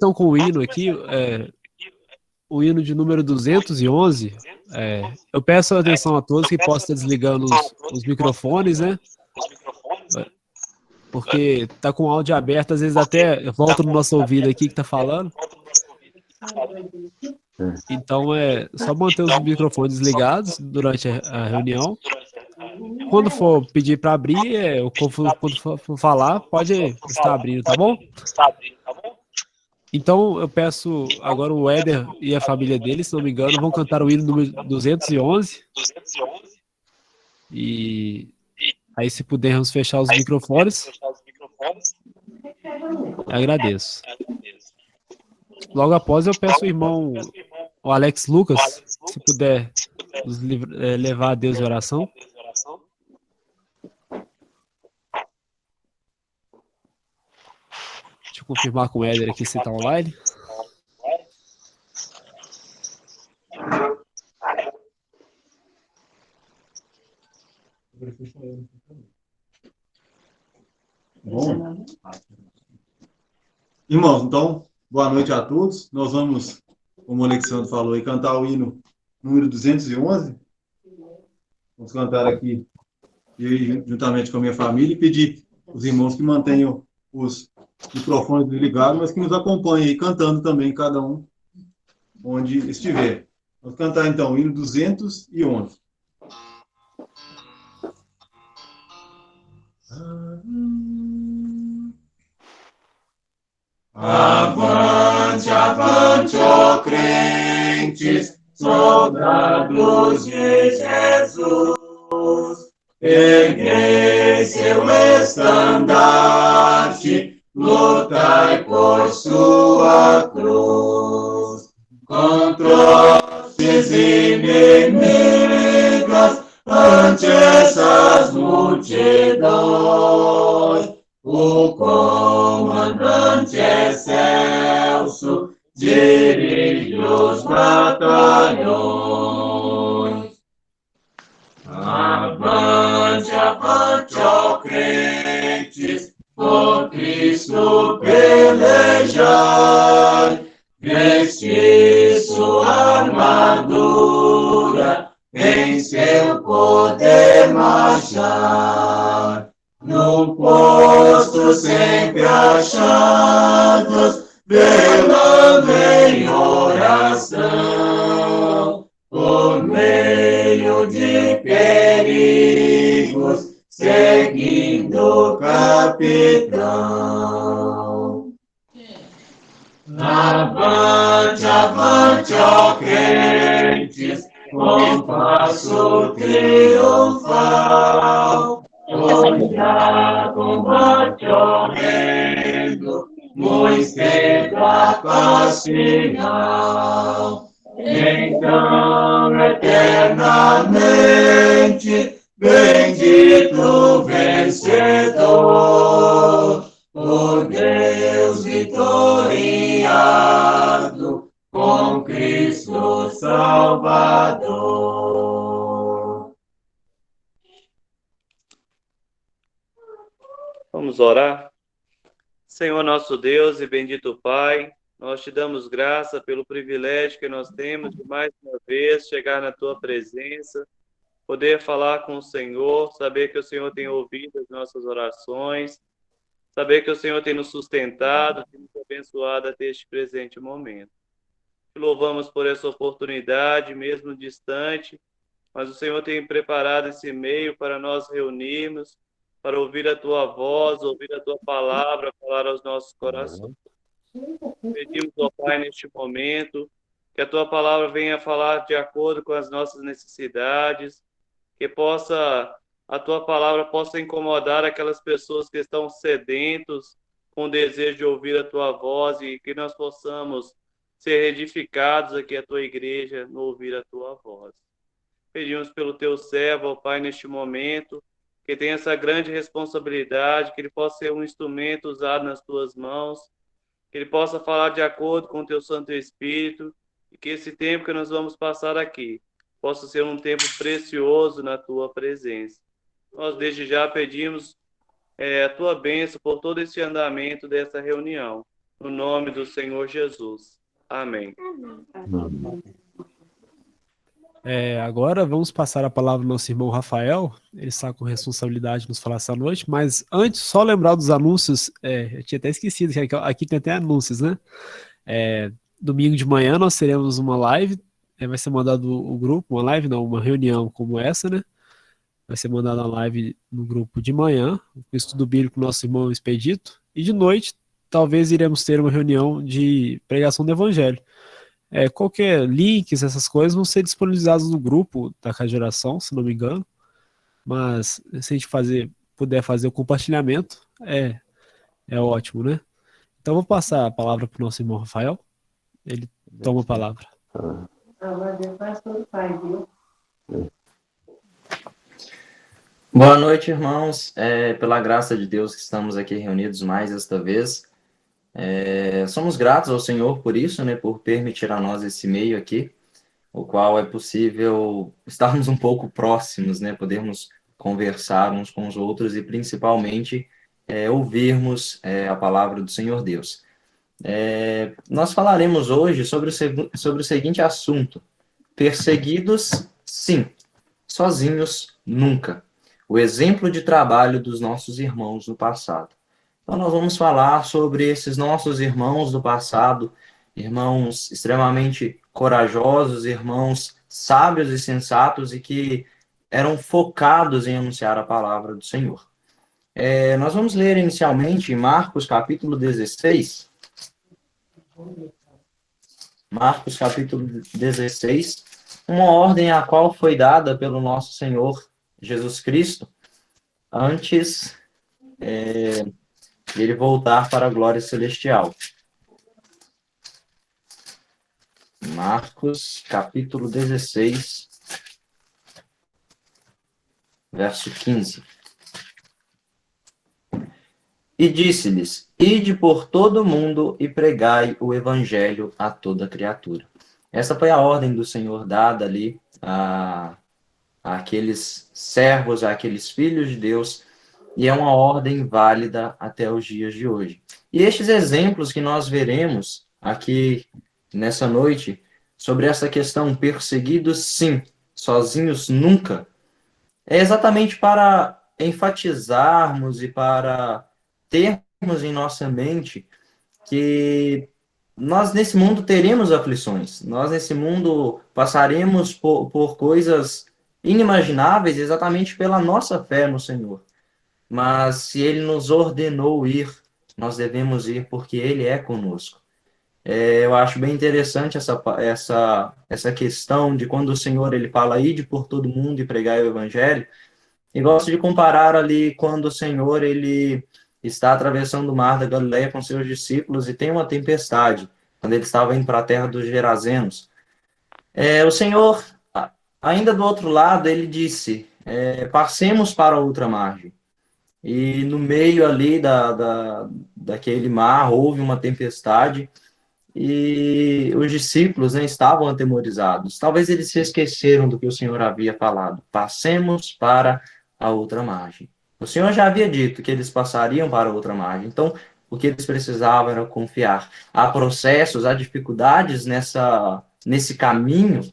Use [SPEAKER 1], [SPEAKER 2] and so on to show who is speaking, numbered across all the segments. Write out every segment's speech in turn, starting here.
[SPEAKER 1] então com o hino aqui, o hino de número 211. Eu peço atenção a todos que possam estar desligando os microfones, né? Porque tá com o áudio aberto, às vezes até volta no nosso ouvido aqui que tá falando. Então é só manter os microfones ligados durante a reunião. Quando for pedir para abrir, quando for falar, pode estar abrindo, tá bom? Então eu peço agora o Éder e a família dele, se não me engano, vão cantar o hino número 211. E aí, se pudermos fechar os microfones, agradeço. Logo após, eu peço o irmão, o Alex Lucas, se puder nos levar a Deus em oração. Deixa eu confirmar com o Éder aqui se está online.
[SPEAKER 2] Bom, irmãos, então, boa noite a todos. Nós vamos, como o Alexandre falou, cantar o hino número 211. Vamos cantar aqui, juntamente com a minha família, e pedir aos irmãos que mantenham os microfones ligados, mas que nos acompanhem aí, cantando também, cada um onde estiver. Vamos cantar, então, o hino 211.
[SPEAKER 3] Avante, avante, ó crentes, soldados de Jesus, erguei seu estandarte, lutai por sua cruz, contra os inimigas, ante essas multidões. O comandante excelso dirige os batalhões. Avante, avante, ó crentes, por Cristo pelejai, vesti sua armadura, em seu poder marchar. No posto sempre achados, velando em oração, por meio de perigos, seguindo o capitão. Avante, avante, ó crentes, com passo triunfal, olhar combate horrendo, muito cedo a final. Então, eternamente, bendito vencedor, por Deus vitoriado, com Cristo Salvador.
[SPEAKER 4] Vamos orar. Senhor nosso Deus e bendito Pai, nós te damos graça pelo privilégio que nós temos de mais uma vez chegar na tua presença, poder falar com o Senhor, saber que o Senhor tem ouvido as nossas orações, saber que o Senhor tem nos sustentado, tem nos abençoado até este presente momento. Te louvamos por essa oportunidade, mesmo distante, mas o Senhor tem preparado esse meio para nós reunirmos, para ouvir a tua voz, ouvir a tua palavra, falar aos nossos corações. Pedimos, ó Pai, neste momento, que a tua palavra venha falar de acordo com as nossas necessidades, que a tua palavra possa incomodar aquelas pessoas que estão sedentos, com o desejo de ouvir a tua voz, e que nós possamos ser edificados aqui a tua igreja no ouvir a tua voz. Pedimos pelo teu servo, ó Pai, neste momento, que tenha essa grande responsabilidade, que ele possa ser um instrumento usado nas tuas mãos, que ele possa falar de acordo com o teu Santo Espírito, e que esse tempo que nós vamos passar aqui possa ser um tempo precioso na tua presença. Nós desde já pedimos a tua bênção por todo esse andamento dessa reunião. no nome do Senhor Jesus. Amém.
[SPEAKER 1] Agora vamos passar a palavra ao nosso irmão Rafael. Ele está com responsabilidade de nos falar essa noite, mas antes, só lembrar dos anúncios. Eu tinha até esquecido que aqui tem até anúncios, né? Domingo de manhã nós teremos uma live. Vai ser mandado o grupo, uma live, não, uma reunião como essa, né? Vai ser mandada a live no grupo de manhã, com o estudo bíblico com nosso irmão Expedito. E de noite, talvez iremos ter uma reunião de pregação do Evangelho. Qualquer links, essas coisas vão ser disponibilizados no grupo da Casa de Geração, se não me engano. Mas se a gente puder fazer o compartilhamento, é ótimo, né? Então vou passar a palavra para o nosso irmão Rafael. Ele toma a palavra.
[SPEAKER 5] Boa noite, irmãos. Pela graça de Deus que estamos aqui reunidos mais esta vez. Somos gratos ao Senhor por isso, né, por permitir a nós esse meio aqui, o qual é possível estarmos um pouco próximos, né, podermos conversar uns com os outros e principalmente ouvirmos a palavra do Senhor Deus. Nós falaremos hoje sobre o seguinte assunto: perseguidos, sim, sozinhos, nunca. O exemplo de trabalho dos nossos irmãos no passado. Então, nós vamos falar sobre esses nossos irmãos do passado, irmãos extremamente corajosos, irmãos sábios e sensatos e que eram focados em anunciar a palavra do Senhor. Nós vamos ler inicialmente Marcos capítulo 16. Marcos capítulo 16, uma ordem a qual foi dada pelo nosso Senhor Jesus Cristo antes ele voltar para a glória celestial. Marcos, capítulo 16, verso 15. E disse-lhes: ide por todo o mundo e pregai o evangelho a toda criatura. Essa foi a ordem do Senhor dada ali àqueles servos, àqueles filhos de Deus, e é uma ordem válida até os dias de hoje. E estes exemplos que nós veremos aqui nessa noite, sobre essa questão perseguidos sim, sozinhos nunca, é exatamente para enfatizarmos e para termos em nossa mente que nós nesse mundo teremos aflições, nós nesse mundo passaremos por coisas inimagináveis exatamente pela nossa fé no Senhor. Mas se Ele nos ordenou ir, nós devemos ir porque Ele é conosco. Eu acho bem interessante essa questão de quando o Senhor ele fala: ide por todo mundo e pregai o Evangelho. E gosto de comparar ali quando o Senhor ele está atravessando o mar da Galileia com seus discípulos e tem uma tempestade, quando ele estava indo para a terra dos Gerazenos. O Senhor, ainda do outro lado, ele disse: passemos para outra margem. E no meio ali daquele mar houve uma tempestade e os discípulos, né, estavam atemorizados. Talvez eles se esqueceram do que o Senhor havia falado. Passemos para a outra margem. O Senhor já havia dito que eles passariam para a outra margem. Então, o que eles precisavam era confiar. Há processos, há dificuldades nesse caminho,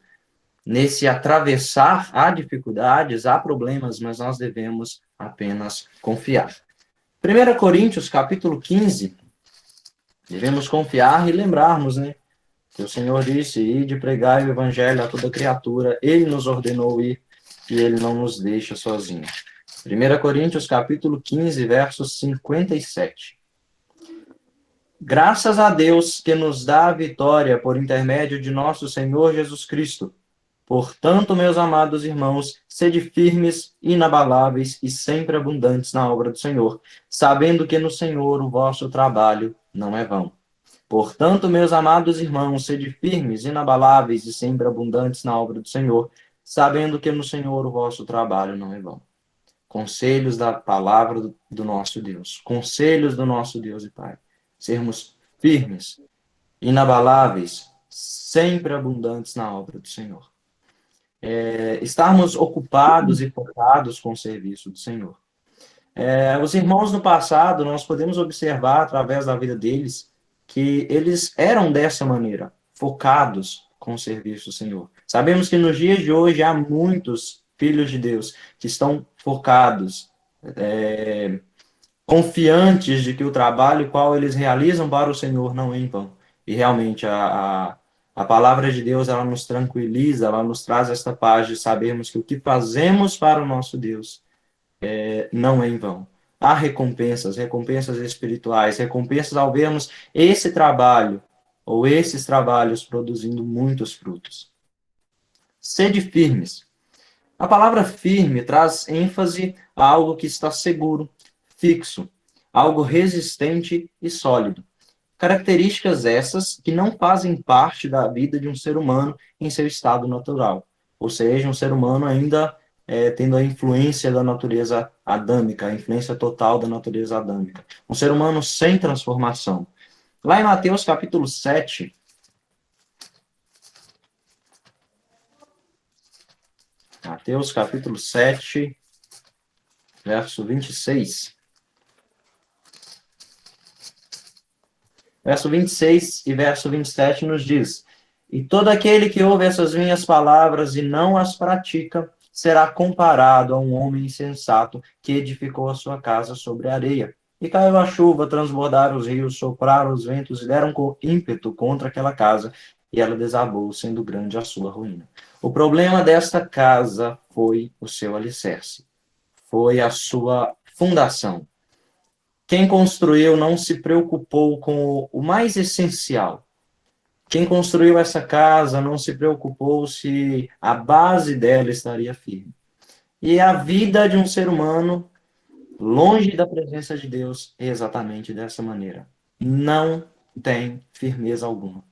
[SPEAKER 5] nesse atravessar, há dificuldades, há problemas, mas nós devemos apenas confiar. 1 Coríntios, capítulo 15, devemos confiar e lembrarmos, né, que o Senhor disse: ide pregai o evangelho a toda criatura, Ele nos ordenou ir e Ele não nos deixa sozinhos. 1 Coríntios, capítulo 15, verso 57. Graças a Deus que nos dá a vitória por intermédio de nosso Senhor Jesus Cristo. Portanto, meus amados irmãos, sede firmes, inabaláveis e sempre abundantes na obra do Senhor, sabendo que no Senhor o vosso trabalho não é vão. Portanto, meus amados irmãos, sede firmes, inabaláveis e sempre abundantes na obra do Senhor, sabendo que no Senhor o vosso trabalho não é vão. Conselhos da palavra do nosso Deus, conselhos do nosso Deus e Pai. Sermos firmes, inabaláveis, sempre abundantes na obra do Senhor. Estarmos ocupados e focados com o serviço do Senhor. Os irmãos no passado, nós podemos observar através da vida deles que eles eram dessa maneira, focados com o serviço do Senhor. Sabemos que nos dias de hoje há muitos filhos de Deus que estão focados, confiantes de que o trabalho qual eles realizam para o Senhor não é em vão. E realmente a palavra de Deus, ela nos tranquiliza, ela nos traz esta paz de sabermos que o que fazemos para o nosso Deus não é em vão. Há recompensas espirituais, recompensas ao vermos esse trabalho, ou esses trabalhos produzindo muitos frutos. Sede firmes. A palavra firme traz ênfase a algo que está seguro, fixo, algo resistente e sólido. Características essas que não fazem parte da vida de um ser humano em seu estado natural, ou seja, um ser humano ainda tendo a influência da natureza adâmica, a influência total da natureza adâmica. Um ser humano sem transformação. Lá em Mateus capítulo 7, Mateus capítulo 7, verso 26. Verso 26 e verso 27 nos diz: E todo aquele que ouve essas minhas palavras e não as pratica, será comparado a um homem insensato que edificou a sua casa sobre a areia. E caiu a chuva, transbordaram os rios, sopraram os ventos e deram com ímpeto contra aquela casa, e ela desabou, sendo grande a sua ruína. O problema desta casa foi o seu alicerce, foi a sua fundação. Quem construiu não se preocupou com o mais essencial. Quem construiu essa casa não se preocupou se a base dela estaria firme. E a vida de um ser humano, longe da presença de Deus, é exatamente dessa maneira. Não tem firmeza alguma.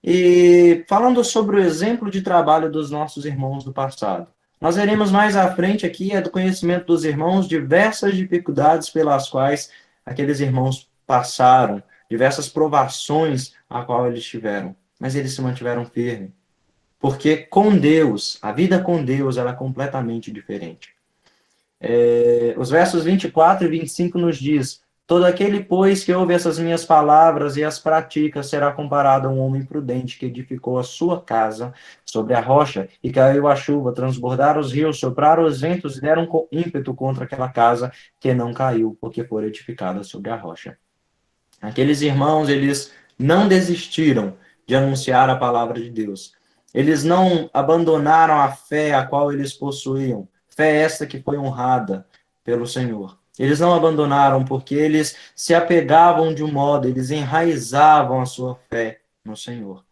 [SPEAKER 5] E falando sobre o exemplo de trabalho dos nossos irmãos do passado, nós veremos mais à frente aqui, do conhecimento dos irmãos, diversas dificuldades pelas quais aqueles irmãos passaram, diversas provações a qual eles tiveram, mas eles se mantiveram firmes. Porque com Deus, a vida com Deus, ela é completamente diferente. Os versos 24 e 25 nos diz: Todo aquele, pois, que ouve essas minhas palavras e as pratica, será comparado a um homem prudente que edificou a sua casa sobre a rocha, e caiu a chuva, transbordaram os rios, sopraram os ventos e deram com ímpeto contra aquela casa, que não caiu, porque foi edificada sobre a rocha. Aqueles irmãos, eles não desistiram de anunciar a palavra de Deus. Eles não abandonaram a fé a qual eles possuíam, fé esta que foi honrada pelo Senhor. Eles não abandonaram porque eles se apegavam de um modo, eles enraizavam a sua fé no Senhor,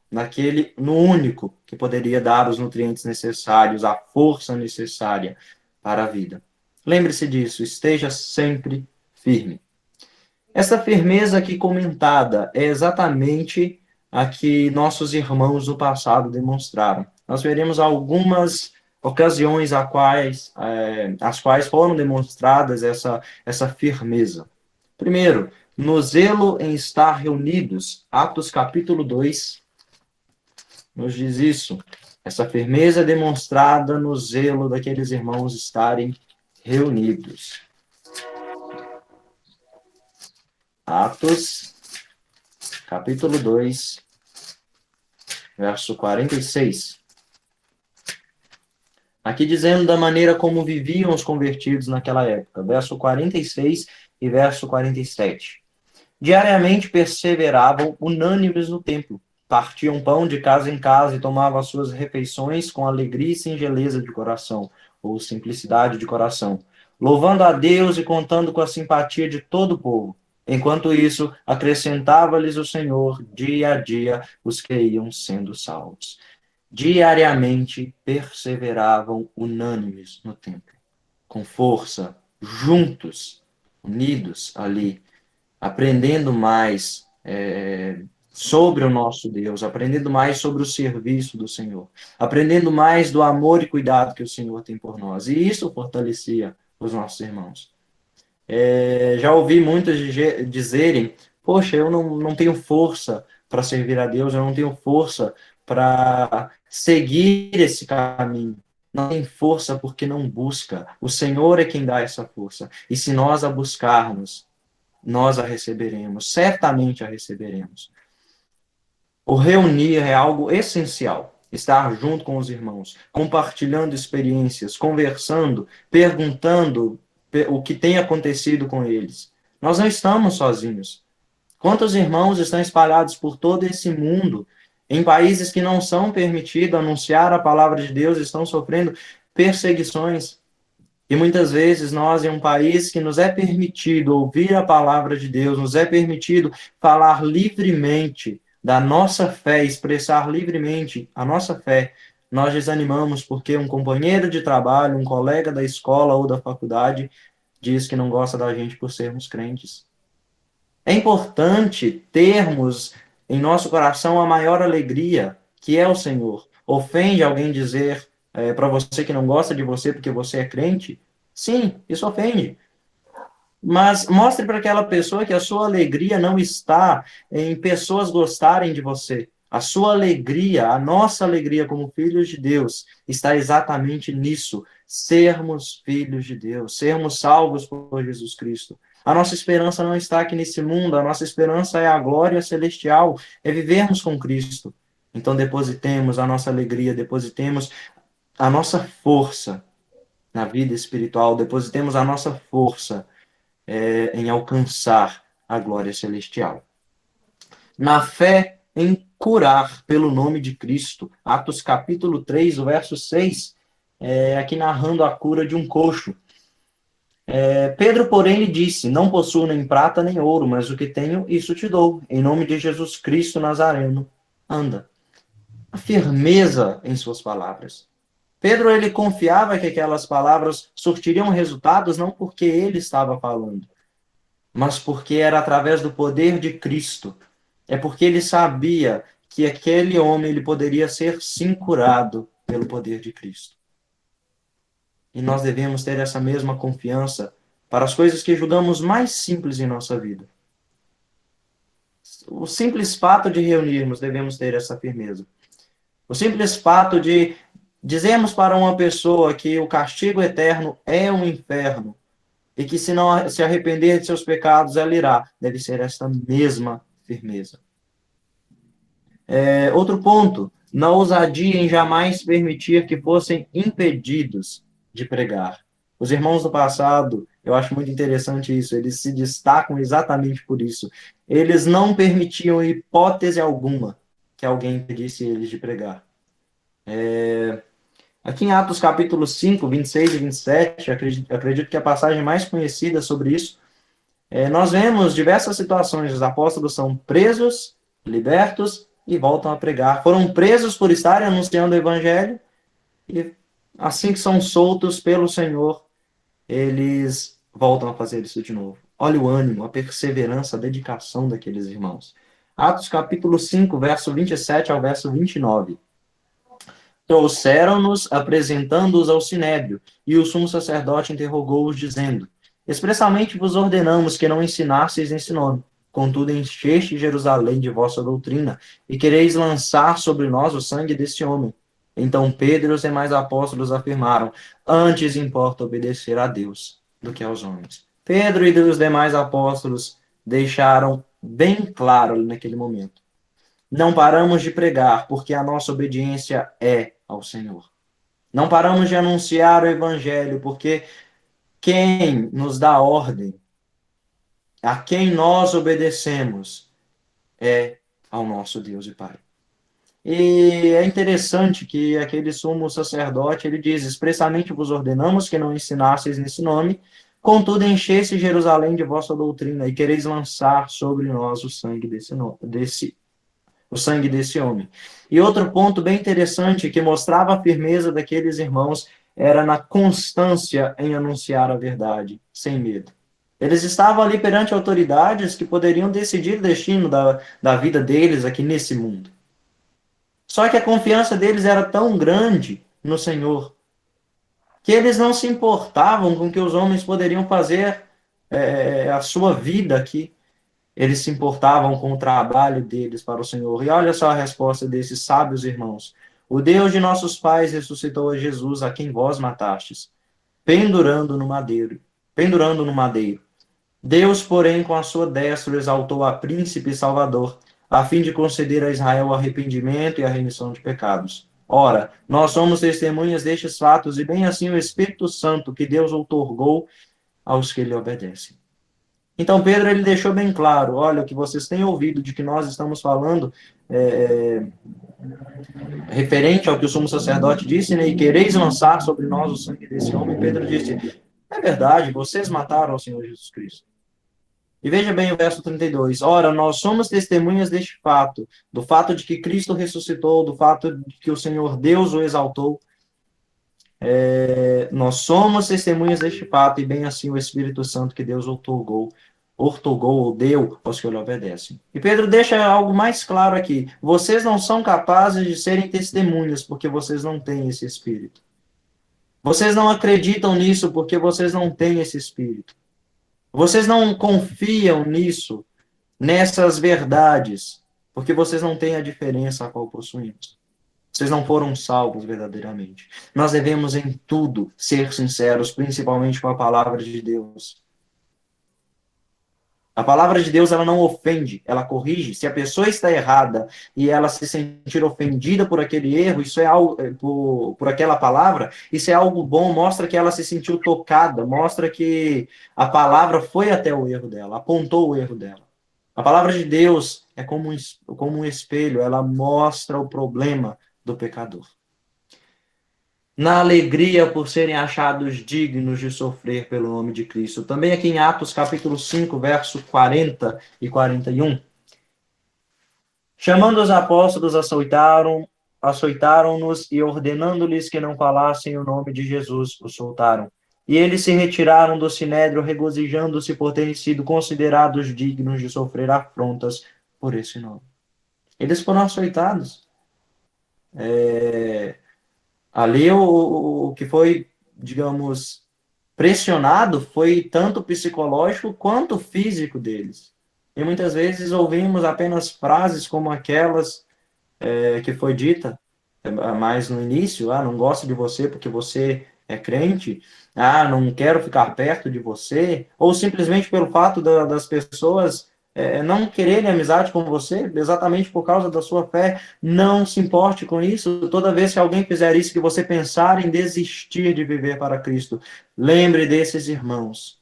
[SPEAKER 5] no único que poderia dar os nutrientes necessários, a força necessária para a vida. Lembre-se disso, esteja sempre firme. Essa firmeza aqui comentada é exatamente a que nossos irmãos do passado demonstraram. Nós veremos algumas ocasiões as quais foram demonstradas essa firmeza. Primeiro, no zelo em estar reunidos, Atos capítulo 2, nos diz isso. Essa firmeza é demonstrada no zelo daqueles irmãos estarem reunidos. Atos capítulo 2, verso 46. Aqui dizendo da maneira como viviam os convertidos naquela época, verso 46 e verso 47. Diariamente perseveravam unânimes no templo, partiam pão de casa em casa e tomavam as suas refeições com alegria e singeleza de coração, ou simplicidade de coração, louvando a Deus e contando com a simpatia de todo o povo. Enquanto isso, acrescentava-lhes o Senhor, dia a dia, os que iam sendo salvos. Diariamente perseveravam unânimes no templo, com força, juntos, unidos ali, aprendendo mais sobre o nosso Deus, aprendendo mais sobre o serviço do Senhor, aprendendo mais do amor e cuidado que o Senhor tem por nós. E isso fortalecia os nossos irmãos. Já ouvi muitos dizerem: poxa, eu não tenho força para servir a Deus, eu não tenho força para seguir esse caminho. Não tem força porque não busca. O Senhor é quem dá essa força. E se nós a buscarmos, nós a receberemos, certamente a receberemos. O reunir é algo essencial. Estar junto com os irmãos, compartilhando experiências, conversando, perguntando o que tem acontecido com eles. Nós não estamos sozinhos. Quantos irmãos estão espalhados por todo esse mundo, em países que não são permitidos anunciar a palavra de Deus, estão sofrendo perseguições. E muitas vezes nós, em um país que nos é permitido ouvir a palavra de Deus, nos é permitido falar livremente da nossa fé, expressar livremente a nossa fé, nós desanimamos porque um companheiro de trabalho, um colega da escola ou da faculdade diz que não gosta da gente por sermos crentes. É importante termos em nosso coração a maior alegria, que é o Senhor. Ofende alguém dizer para você que não gosta de você porque você é crente? Sim, isso ofende. Mas mostre para aquela pessoa que a sua alegria não está em pessoas gostarem de você. A sua alegria, a nossa alegria como filhos de Deus, está exatamente nisso. Sermos filhos de Deus, sermos salvos por Jesus Cristo. A nossa esperança não está aqui nesse mundo, a nossa esperança é a glória celestial, é vivermos com Cristo. Então depositemos a nossa alegria, depositemos a nossa força na vida espiritual, depositemos a nossa força em alcançar a glória celestial. Na fé em curar pelo nome de Cristo. Atos capítulo 3, o verso 6, aqui narrando a cura de um coxo. Pedro, porém, lhe disse, não possuo nem prata nem ouro, mas o que tenho, isso te dou. Em nome de Jesus Cristo Nazareno, anda. A firmeza em suas palavras. Pedro, ele confiava que aquelas palavras surtiriam resultados não porque ele estava falando, mas porque era através do poder de Cristo. É porque ele sabia que aquele homem ele poderia ser sim curado pelo poder de Cristo. E nós devemos ter essa mesma confiança para as coisas que julgamos mais simples em nossa vida. O simples fato de reunirmos, devemos ter essa firmeza. O simples fato de dizermos para uma pessoa que o castigo eterno é um inferno e que se não se arrepender de seus pecados, ela irá. Deve ser esta mesma firmeza. Outro ponto, na ousadia em jamais permitir que fossem impedidos de pregar. Os irmãos do passado, eu acho muito interessante isso, eles se destacam exatamente por isso. Eles não permitiam hipótese alguma que alguém impedisse eles de pregar. Aqui em Atos capítulo 5, 26 e 27, acredito que a passagem mais conhecida sobre isso, nós vemos diversas situações, os apóstolos são presos, libertos e voltam a pregar. Foram presos por estarem anunciando o evangelho e assim que são soltos pelo Senhor, eles voltam a fazer isso de novo. Olha o ânimo, a perseverança, a dedicação daqueles irmãos. Atos capítulo 5, verso 27 ao verso 29. Trouxeram-nos, apresentando-os ao sinédrio, e o sumo sacerdote interrogou-os, dizendo, expressamente vos ordenamos que não ensinasseis nesse nome, contudo encheste Jerusalém de vossa doutrina, e quereis lançar sobre nós o sangue deste homem. Então Pedro e os demais apóstolos afirmaram, antes importa obedecer a Deus do que aos homens. Pedro e os demais apóstolos deixaram bem claro naquele momento. Não paramos de pregar, porque a nossa obediência é ao Senhor. Não paramos de anunciar o evangelho, porque quem nos dá ordem, a quem nós obedecemos, é ao nosso Deus e Pai. E é interessante que aquele sumo sacerdote, ele diz, expressamente vos ordenamos que não ensinasseis nesse nome, contudo enchesse Jerusalém de vossa doutrina, e quereis lançar sobre nós o sangue desse homem. E outro ponto bem interessante, que mostrava a firmeza daqueles irmãos, era na constância em anunciar a verdade, sem medo. Eles estavam ali perante autoridades que poderiam decidir o destino da vida deles aqui nesse mundo. Só que a confiança deles era tão grande no Senhor, que eles não se importavam com o que os homens poderiam fazer a sua vida aqui. Eles se importavam com o trabalho deles para o Senhor. E olha só a resposta desses sábios irmãos. O Deus de nossos pais ressuscitou a Jesus, a quem vós matastes, pendurando no madeiro. Deus, porém, com a sua destra, exaltou a príncipe e salvador, a fim de conceder a Israel o arrependimento e a remissão de pecados. Ora, nós somos testemunhas destes fatos, e bem assim o Espírito Santo que Deus outorgou aos que lhe obedecem. Então, Pedro, ele deixou bem claro, olha, o que vocês têm ouvido de que nós estamos falando, referente ao que o sumo sacerdote disse, né, e quereis lançar sobre nós o sangue desse homem, Pedro disse, é verdade, vocês mataram o Senhor Jesus Cristo. E veja bem o verso 32. Ora, nós somos testemunhas deste fato, do fato de que Cristo ressuscitou, do fato de que o Senhor Deus o exaltou. Nós somos testemunhas deste fato, e bem assim o Espírito Santo que Deus outorgou ou deu aos que lhe obedecem. E Pedro deixa algo mais claro aqui. Vocês não são capazes de serem testemunhas, porque vocês não têm esse Espírito. Vocês não acreditam nisso, porque vocês não têm esse Espírito. Vocês não confiam nisso, nessas verdades, porque vocês não têm a diferença a qual possuímos. Vocês não foram salvos verdadeiramente. Nós devemos em tudo ser sinceros, principalmente com a palavra de Deus. A palavra de Deus, ela não ofende, ela corrige. Se a pessoa está errada e ela se sentir ofendida por aquele erro, isso é algo, por aquela palavra, isso é algo bom, mostra que ela se sentiu tocada, mostra que a palavra foi até o erro dela, apontou o erro dela. A palavra de Deus é como um espelho, ela mostra o problema do pecador. Na alegria por serem achados dignos de sofrer pelo nome de Cristo. Também aqui em Atos capítulo 5, verso 40 e 41. Chamando os apóstolos, açoitaram-nos e ordenando-lhes que não falassem o nome de Jesus, os soltaram. E eles se retiraram do sinédrio, regozijando-se por terem sido considerados dignos de sofrer afrontas por esse nome. Eles foram açoitados. Ali o que foi, digamos, pressionado foi tanto psicológico quanto físico deles. E muitas vezes ouvimos apenas frases como aquelas que foi dita mais no início, não gosto de você porque você é crente, não quero ficar perto de você, ou simplesmente pelo fato das pessoas não quererem amizade com você, exatamente por causa da sua fé. Não se importe com isso. Toda vez que alguém fizer isso, que você pensar em desistir de viver para Cristo, lembre desses irmãos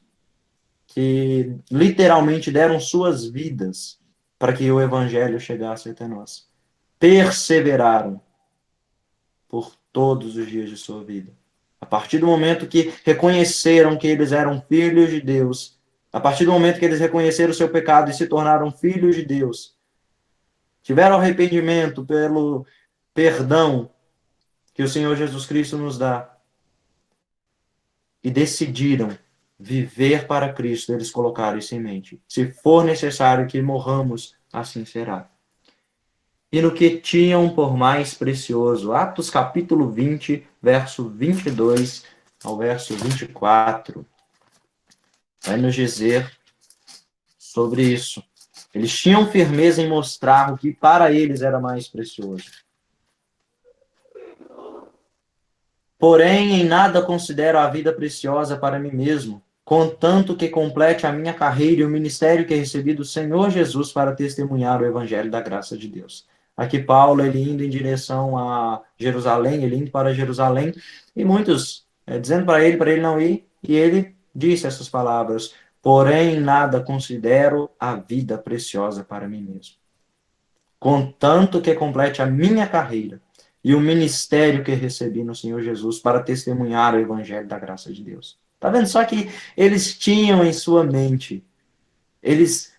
[SPEAKER 5] que literalmente deram suas vidas para que o evangelho chegasse até nós. Perseveraram por todos os dias de sua vida. A partir do momento que reconheceram que eles eram filhos de Deus, a partir do momento que eles reconheceram o seu pecado e se tornaram filhos de Deus, tiveram arrependimento pelo perdão que o Senhor Jesus Cristo nos dá, e decidiram viver para Cristo, eles colocaram isso em mente. Se for necessário que morramos, assim será. E no que tinham por mais precioso, Atos capítulo 20, verso 22 ao verso 24, vai nos dizer sobre isso. Eles tinham firmeza em mostrar o que para eles era mais precioso. Porém, em nada considero a vida preciosa para mim mesmo, contanto que complete a minha carreira e o ministério que recebi do Senhor Jesus para testemunhar o evangelho da graça de Deus. Aqui Paulo, ele indo em direção a Jerusalém, ele indo para Jerusalém, e muitos dizendo para ele não ir, e ele disse essas palavras: porém, nada considero a vida preciosa para mim mesmo, contanto que complete a minha carreira e o ministério que recebi no Senhor Jesus para testemunhar o evangelho da graça de Deus. Tá vendo? Só que eles tinham em sua mente, eles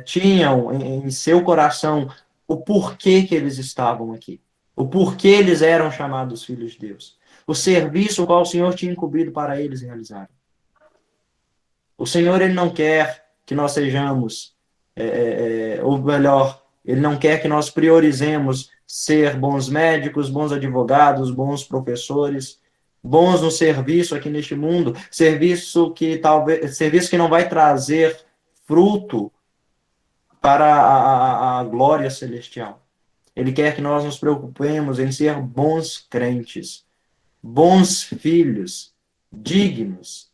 [SPEAKER 5] tinham em seu coração o porquê que eles estavam aqui, o porquê eles eram chamados filhos de Deus, o serviço qual o Senhor tinha incumbido para eles realizarem. O Senhor, ele não quer que nós sejamos, ou melhor, ele não quer que nós priorizemos ser bons médicos, bons advogados, bons professores, bons no serviço aqui neste mundo, serviço que não vai trazer fruto para a glória celestial. Ele quer que nós nos preocupemos em ser bons crentes, bons filhos, dignos.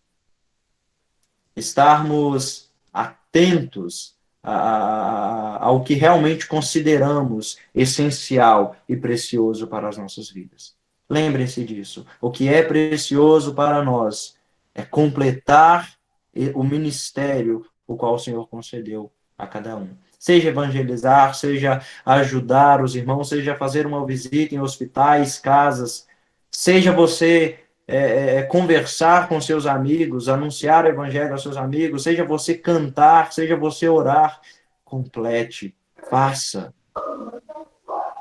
[SPEAKER 5] estarmos atentos ao que realmente consideramos essencial e precioso para as nossas vidas. Lembrem-se disso. O que é precioso para nós é completar o ministério o qual o Senhor concedeu a cada um. Seja evangelizar, seja ajudar os irmãos, seja fazer uma visita em hospitais, casas, seja você conversar com seus amigos, anunciar o evangelho aos seus amigos, seja você cantar, seja você orar, complete, faça.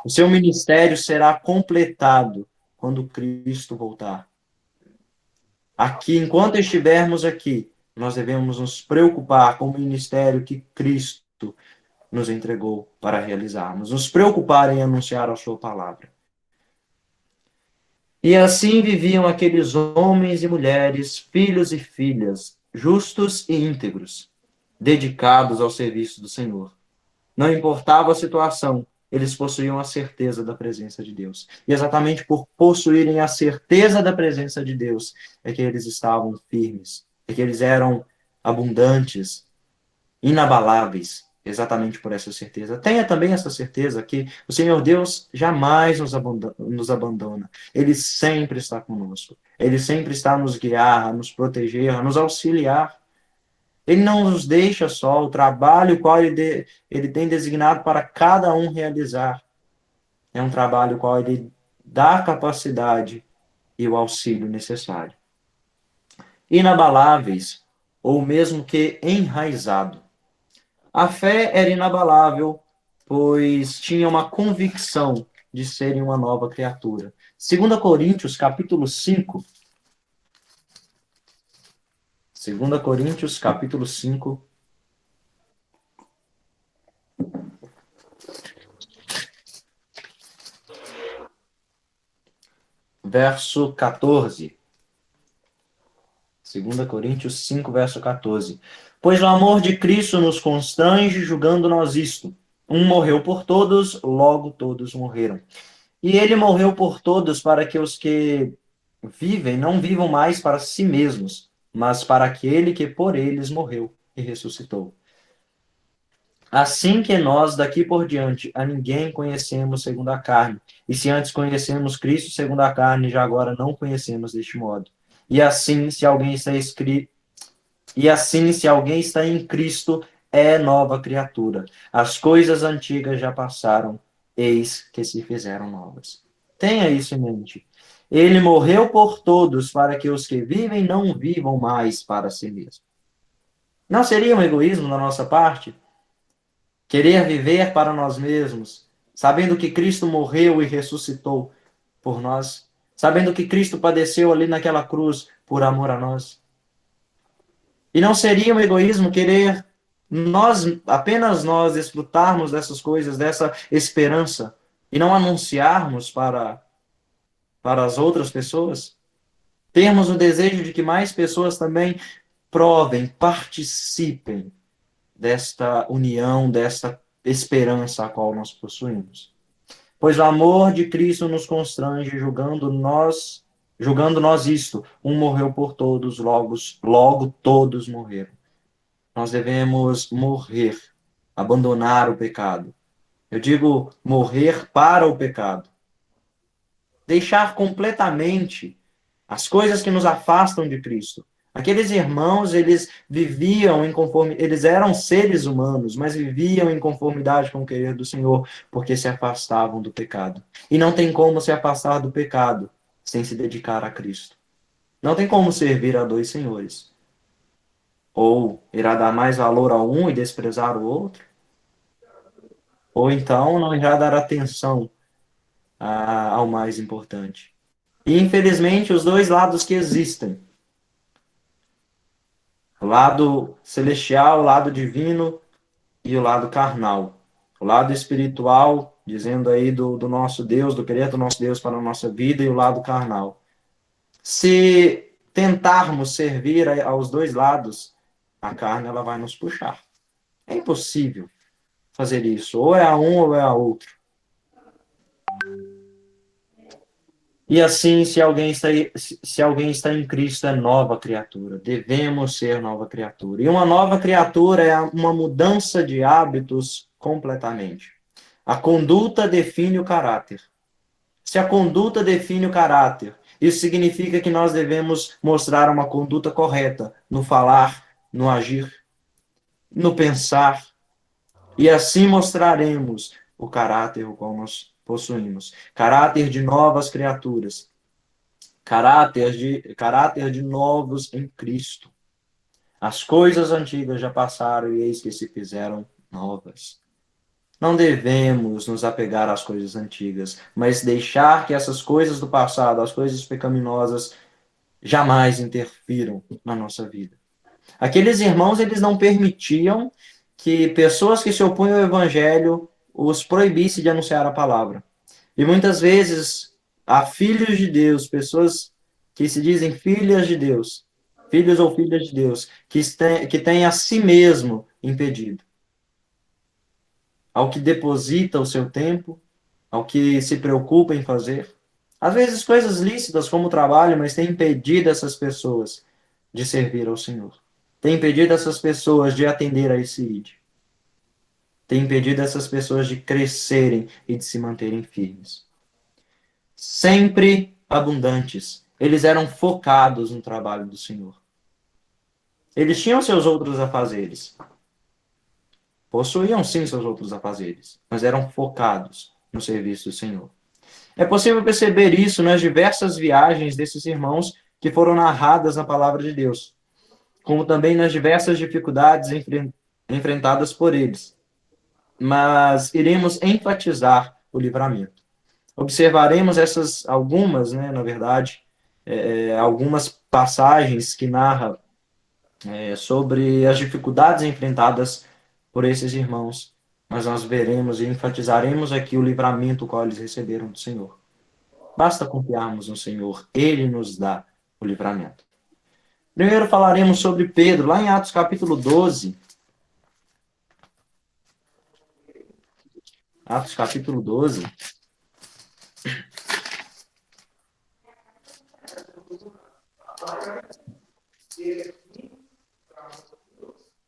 [SPEAKER 5] O seu ministério será completado quando Cristo voltar. Aqui, enquanto estivermos aqui, nós devemos nos preocupar com o ministério que Cristo nos entregou para realizarmos, nos preocupar em anunciar a sua palavra. E assim viviam aqueles homens e mulheres, filhos e filhas, justos e íntegros, dedicados ao serviço do Senhor. Não importava a situação, eles possuíam a certeza da presença de Deus. E exatamente por possuírem a certeza da presença de Deus, é que eles estavam firmes, é que eles eram abundantes, inabaláveis, exatamente por essa certeza. Tenha também essa certeza que o Senhor Deus jamais nos abandona. Ele sempre está conosco. Ele sempre está a nos guiar, a nos proteger, a nos auxiliar. Ele não nos deixa só. O trabalho qual ele tem designado para cada um realizar é um trabalho qual ele dá a capacidade e o auxílio necessário. Inabaláveis, ou mesmo que enraizado. A fé era inabalável, pois tinha uma convicção de serem uma nova criatura. 2 Coríntios, capítulo 5. 2 Coríntios, capítulo 5. Verso 14. 2 Coríntios 5, verso 14. Pois o amor de Cristo nos constrange, julgando nós isto. Um morreu por todos, logo todos morreram. E ele morreu por todos para que os que vivem não vivam mais para si mesmos, mas para aquele que por eles morreu e ressuscitou. Assim que nós, daqui por diante, a ninguém conhecemos segundo a carne. E se antes conhecemos Cristo segundo a carne, já agora não conhecemos deste modo. E assim, se alguém está em Cristo, é nova criatura. As coisas antigas já passaram, eis que se fizeram novas. Tenha isso em mente. Ele morreu por todos, para que os que vivem não vivam mais para si mesmos. Não seria um egoísmo da nossa parte? Querer viver para nós mesmos, sabendo que Cristo morreu e ressuscitou por nós, sabendo que Cristo padeceu ali naquela cruz por amor a nós. E não seria um egoísmo querer apenas nós desfrutarmos dessas coisas, dessa esperança, e não anunciarmos para as outras pessoas? Termos o desejo de que mais pessoas também provem, participem desta união, desta esperança a qual nós possuímos. Pois o amor de Cristo nos constrange, julgando nós isto. Um morreu por todos, logo todos morreram. Nós devemos morrer, abandonar o pecado. Eu digo morrer para o pecado. Deixar completamente as coisas que nos afastam de Cristo. Aqueles irmãos, eles eram seres humanos, mas viviam em conformidade com o querer do Senhor, porque se afastavam do pecado. E não tem como se afastar do pecado sem se dedicar a Cristo. Não tem como servir a dois senhores. Ou irá dar mais valor a um e desprezar o outro, ou então não irá dar atenção ao mais importante. E, infelizmente, os dois lados que existem, o lado celestial, o lado divino e o lado carnal. O lado espiritual, dizendo aí do nosso Deus, do querer do nosso Deus para a nossa vida, e o lado carnal. Se tentarmos servir aos dois lados, a carne ela vai nos puxar. É impossível fazer isso. Ou é a um ou é a outro. E assim, se alguém está em Cristo, é nova criatura. Devemos ser nova criatura. E uma nova criatura é uma mudança de hábitos completamente. A conduta define o caráter. Se a conduta define o caráter, isso significa que nós devemos mostrar uma conduta correta no falar, no agir, no pensar, e assim mostraremos o caráter o qual nós possuímos. Caráter de novas criaturas. Caráter de novos em Cristo. As coisas antigas já passaram e eis que se fizeram novas. Não devemos nos apegar às coisas antigas, mas deixar que essas coisas do passado, as coisas pecaminosas, jamais interfiram na nossa vida. Aqueles irmãos, eles não permitiam que pessoas que se opunham ao evangelho os proibissem de anunciar a palavra. E muitas vezes, há filhos de Deus, pessoas que se dizem filhas de Deus, filhos ou filhas de Deus, que têm a si mesmo impedido. Ao que deposita o seu tempo, ao que se preocupa em fazer. Às vezes coisas lícitas como o trabalho, mas tem impedido essas pessoas de servir ao Senhor. Tem impedido essas pessoas de atender a esse ID. Tem impedido essas pessoas de crescerem e de se manterem firmes. Sempre abundantes. Eles eram focados no trabalho do Senhor. Eles tinham seus outros afazeres. Possuíam sim seus outros afazeres, mas eram focados no serviço do Senhor. É possível perceber isso nas diversas viagens desses irmãos que foram narradas na palavra de Deus, como também nas diversas dificuldades enfrentadas por eles. Mas iremos enfatizar o livramento. Observaremos algumas passagens que narram sobre as dificuldades enfrentadas por esses irmãos, mas nós veremos e enfatizaremos aqui o livramento qual eles receberam do Senhor. Basta confiarmos no Senhor, Ele nos dá o livramento. Primeiro falaremos sobre Pedro, lá em Atos capítulo 12. Atos capítulo 12.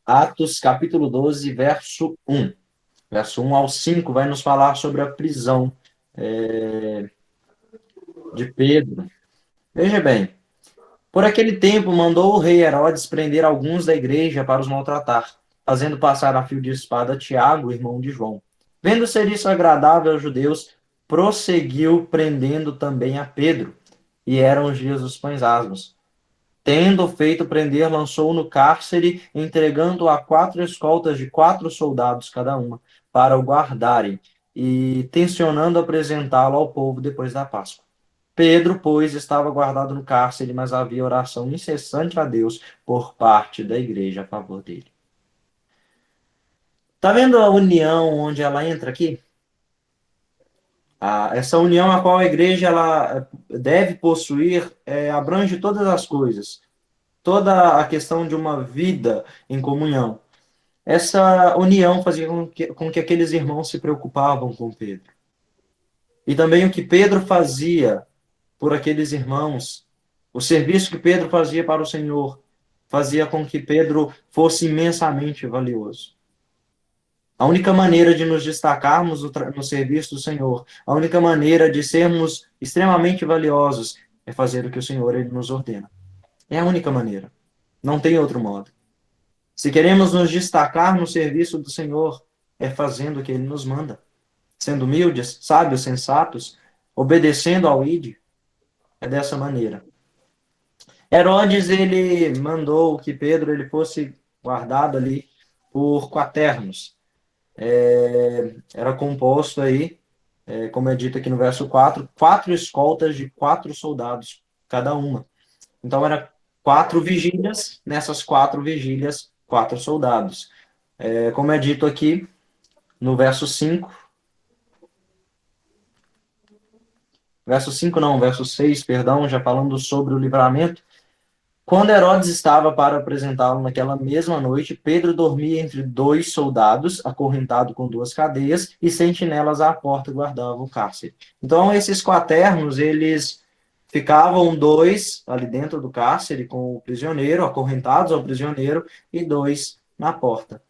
[SPEAKER 5] Atos capítulo 12, verso 1. Verso 1 ao 5 vai nos falar sobre a prisão de Pedro. Veja bem, por aquele tempo mandou o rei Herodes prender alguns da igreja para os maltratar, fazendo passar a fio de espada Tiago, irmão de João. Vendo ser isso agradável aos judeus, prosseguiu prendendo também a Pedro, e eram os dias dos pães asmos. Tendo feito prender, lançou-o no cárcere, entregando-o a 4 escoltas de 4 soldados cada uma, para o guardarem, e tencionando apresentá-lo ao povo depois da Páscoa. Pedro, pois, estava guardado no cárcere, mas havia oração incessante a Deus por parte da igreja a favor dele. Está vendo a união onde ela entra aqui? Essa união a qual a igreja ela deve possuir abrange todas as coisas. Toda a questão de uma vida em comunhão. Essa união fazia com que aqueles irmãos se preocupavam com Pedro. E também o que Pedro fazia por aqueles irmãos, o serviço que Pedro fazia para o Senhor, fazia com que Pedro fosse imensamente valioso. A única maneira de nos destacarmos no serviço do Senhor, a única maneira de sermos extremamente valiosos é fazer o que o Senhor ele nos ordena. É a única maneira. Não tem outro modo. Se queremos nos destacar no serviço do Senhor, é fazendo o que Ele nos manda. Sendo humildes, sábios, sensatos, obedecendo ao ID. É dessa maneira. Herodes, ele mandou que Pedro ele fosse guardado ali por quaternos. Era composto aí, como é dito aqui no verso 4, 4 escoltas de 4 soldados, cada uma. Então, era 4 vigílias, nessas 4 vigílias, 4 soldados. Como é dito aqui no verso 5, verso 6, perdão, já falando sobre o livramento. Quando Herodes estava para apresentá-lo naquela mesma noite, Pedro dormia entre 2 soldados, acorrentado com 2 cadeias, e sentinelas à porta guardavam o cárcere. Então, esses quaternos, eles Ficavam 2 ali dentro do cárcere com o prisioneiro, acorrentados ao prisioneiro, e 2 na porta.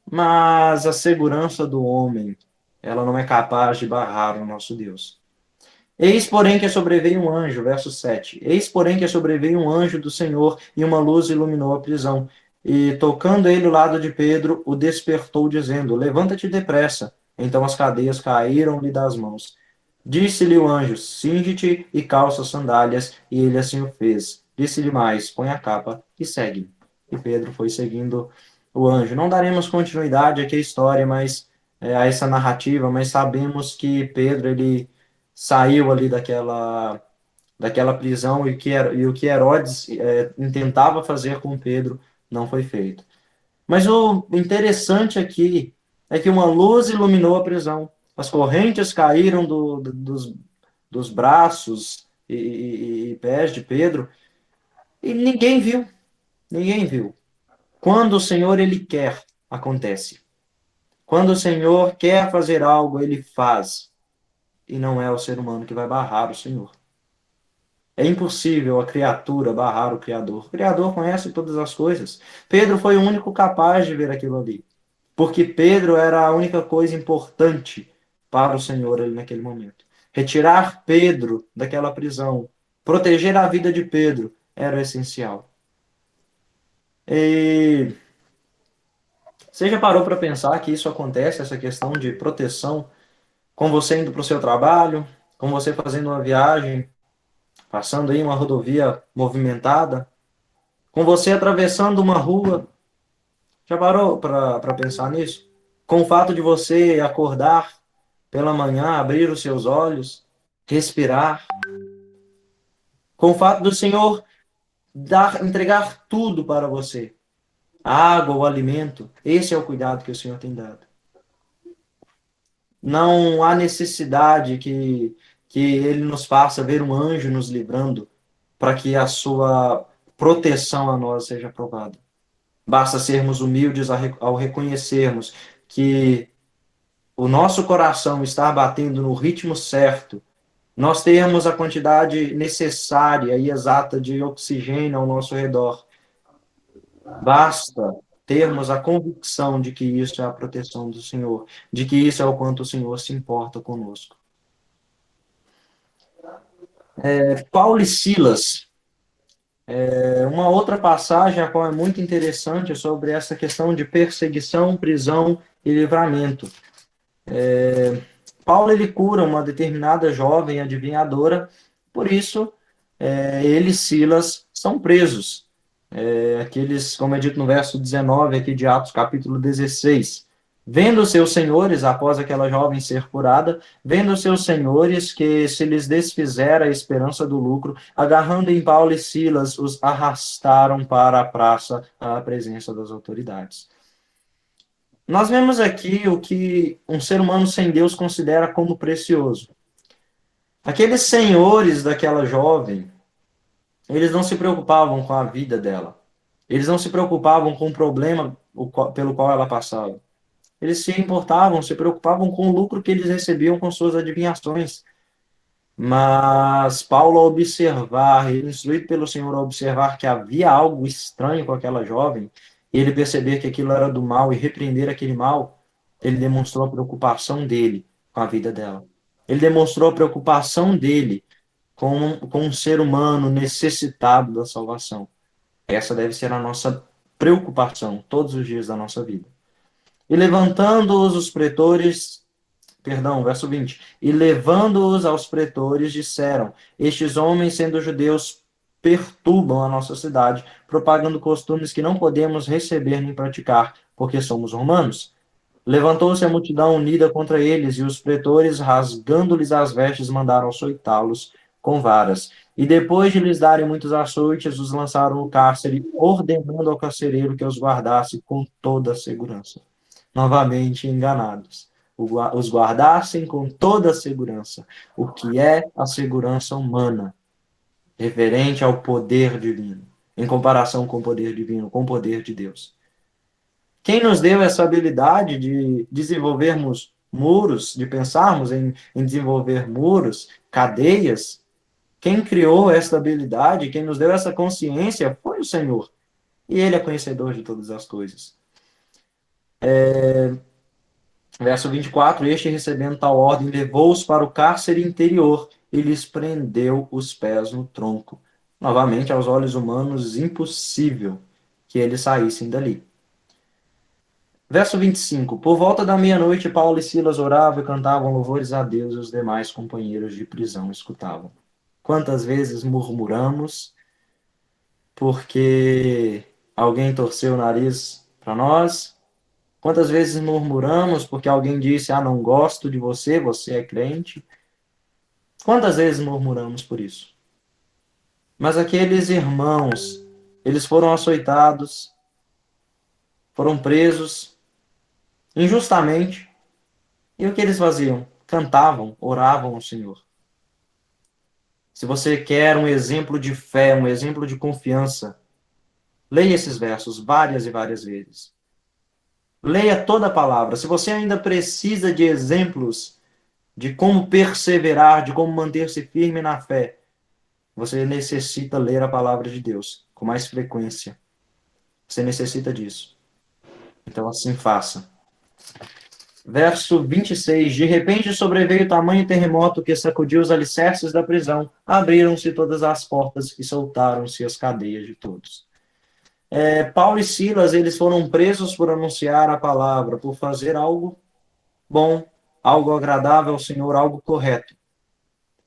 [SPEAKER 5] Mas a segurança do homem, ela não é capaz de barrar o nosso Deus. Eis, porém, que sobreveio um anjo, verso 7. Eis, porém, que sobreveio um anjo do Senhor, e uma luz iluminou a prisão. E, tocando ele o lado de Pedro, o despertou, dizendo: levanta-te depressa. Então as cadeias caíram-lhe das mãos. Disse-lhe o anjo: cinge-te e calça as sandálias, e ele assim o fez. Disse-lhe mais: põe a capa e segue. E Pedro foi seguindo o anjo. Não daremos continuidade aqui à história, mas a essa narrativa, mas sabemos que Pedro, ele saiu ali daquela prisão, e o que Herodes intentava fazer com Pedro não foi feito. Mas o interessante aqui é que uma luz iluminou a prisão. As correntes caíram dos braços e pés de Pedro, e ninguém viu. Ninguém viu. Quando o Senhor, ele quer, acontece. Quando o Senhor quer fazer algo, ele faz. E não é o ser humano que vai barrar o Senhor. É impossível a criatura barrar o Criador. O Criador conhece todas as coisas. Pedro foi o único capaz de ver aquilo ali. Porque Pedro era a única coisa importante para o Senhor ali naquele momento. Retirar Pedro daquela prisão, proteger a vida de Pedro, era o essencial. E você já parou para pensar que isso acontece, essa questão de proteção, com você indo para o seu trabalho, com você fazendo uma viagem, passando aí uma rodovia movimentada, com você atravessando uma rua? Já parou para pensar nisso? Com o fato de você acordar pela manhã, abrir os seus olhos, respirar, com o fato do Senhor entregar tudo para você, a água, o alimento, esse é o cuidado que o Senhor tem dado. Não há necessidade que Ele nos faça ver um anjo nos livrando para que a sua proteção a nós seja aprovada. Basta sermos humildes ao reconhecermos que o nosso coração está batendo no ritmo certo, nós termos a quantidade necessária e exata de oxigênio ao nosso redor. Basta termos a convicção de que isso é a proteção do Senhor, de que isso é o quanto o Senhor se importa conosco. Paulo e Silas. Uma outra passagem, a qual é muito interessante, é sobre essa questão de perseguição, prisão e livramento. Paulo, ele cura uma determinada jovem adivinhadora, por isso ele e Silas são presos. Aqueles, como é dito no verso 19 aqui de Atos, capítulo 16. Vendo seus senhores, após aquela jovem ser curada, vendo seus senhores que se lhes desfizera a esperança do lucro, agarrando em Paulo e Silas, os arrastaram para a praça à presença das autoridades. Nós vemos aqui o que um ser humano sem Deus considera como precioso. Aqueles senhores daquela jovem, eles não se preocupavam com a vida dela. Eles não se preocupavam com o problema pelo qual ela passava. Eles se importavam, se preocupavam com o lucro que eles recebiam com suas adivinhações. Mas Paulo, ao observar, instruído pelo Senhor a observar que havia algo estranho com aquela jovem, e ele perceber que aquilo era do mal e repreender aquele mal, ele demonstrou a preocupação dele com a vida dela. Ele demonstrou a preocupação dele com um ser humano necessitado da salvação. Essa deve ser a nossa preocupação todos os dias da nossa vida. E levantando-os os pretores, verso 20, e levando-os aos pretores, disseram: estes homens, sendo judeus, perturbam a nossa cidade, propagando costumes que não podemos receber nem praticar, porque somos romanos. Levantou-se a multidão unida contra eles, e os pretores, rasgando-lhes as vestes, mandaram açoitá-los com varas. E depois de lhes darem muitos açoites, os lançaram no cárcere, ordenando ao carcereiro que os guardasse com toda a segurança. Novamente enganados. Os guardassem com toda a segurança. O que é a segurança humana? Referente ao poder divino. Em comparação com o poder divino, com o poder de Deus. Quem nos deu essa habilidade de desenvolvermos muros, de pensarmos em desenvolver muros, cadeias? Quem criou esta habilidade, quem nos deu essa consciência foi o Senhor. E Ele é conhecedor de todas as coisas. Verso 24, este recebendo tal ordem, levou-os para o cárcere interior e lhes prendeu os pés no tronco. Novamente, aos olhos humanos, impossível que eles saíssem dali. Verso 25, por volta da meia-noite, Paulo e Silas oravam e cantavam louvores a Deus e os demais companheiros de prisão escutavam. Quantas vezes murmuramos porque alguém torceu o nariz para nós? Quantas vezes murmuramos porque alguém disse, não gosto de você, você é crente? Quantas vezes murmuramos por isso? Mas aqueles irmãos, eles foram açoitados, foram presos injustamente. E o que eles faziam? Cantavam, oravam ao Senhor. Se você quer um exemplo de fé, um exemplo de confiança, leia esses versos várias e várias vezes. Leia toda a palavra. Se você ainda precisa de exemplos de como perseverar, de como manter-se firme na fé, você necessita ler a palavra de Deus com mais frequência. Você necessita disso. Então, assim faça. Verso 26. De repente sobreveio tamanho terremoto que sacudiu os alicerces da prisão. Abriram-se todas as portas e soltaram-se as cadeias de todos. Paulo e Silas, eles foram presos por anunciar a palavra, por fazer algo bom, algo agradável ao Senhor, algo correto.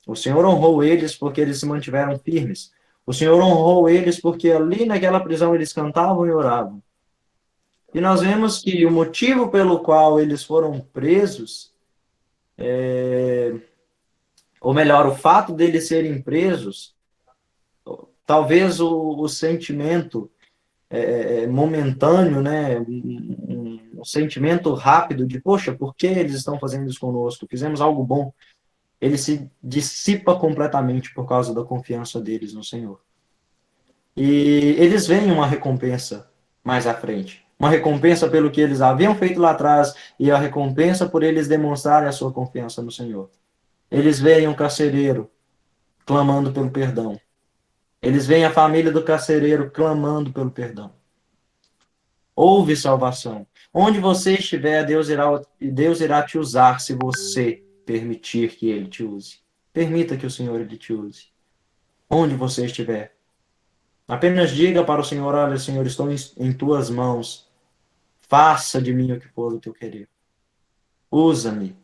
[SPEAKER 5] O Senhor honrou eles porque eles se mantiveram firmes. O Senhor honrou eles porque ali naquela prisão eles cantavam e oravam. E nós vemos que o motivo pelo qual eles foram presos, ou melhor, o fato deles serem presos, talvez o sentimento momentâneo, né, um sentimento rápido de, poxa, por que eles estão fazendo isso conosco? Fizemos algo bom. Ele se dissipa completamente por causa da confiança deles no Senhor. E eles veem uma recompensa mais à frente. Uma recompensa pelo que eles haviam feito lá atrás e a recompensa por eles demonstrarem a sua confiança no Senhor. Eles veem um carcereiro clamando pelo perdão. Eles veem a família do carcereiro clamando pelo perdão. Houve salvação. Onde você estiver, Deus irá te usar se você permitir que Ele te use. Permita que o Senhor Ele te use. Onde você estiver. Apenas diga para o Senhor, olha, Senhor, estou em tuas mãos. Faça de mim o que for do teu querer. Usa-me.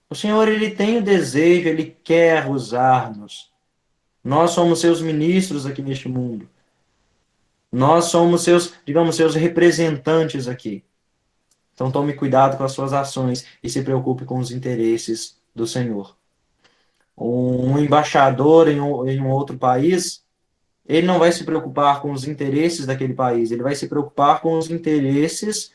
[SPEAKER 5] O Senhor, Ele tem o desejo, Ele quer usar-nos. Nós somos seus ministros aqui neste mundo. Nós somos seus, digamos, seus representantes aqui. Então tome cuidado com as suas ações e se preocupe com os interesses do Senhor. Um embaixador em um outro país, ele não vai se preocupar com os interesses daquele país, ele vai se preocupar com os interesses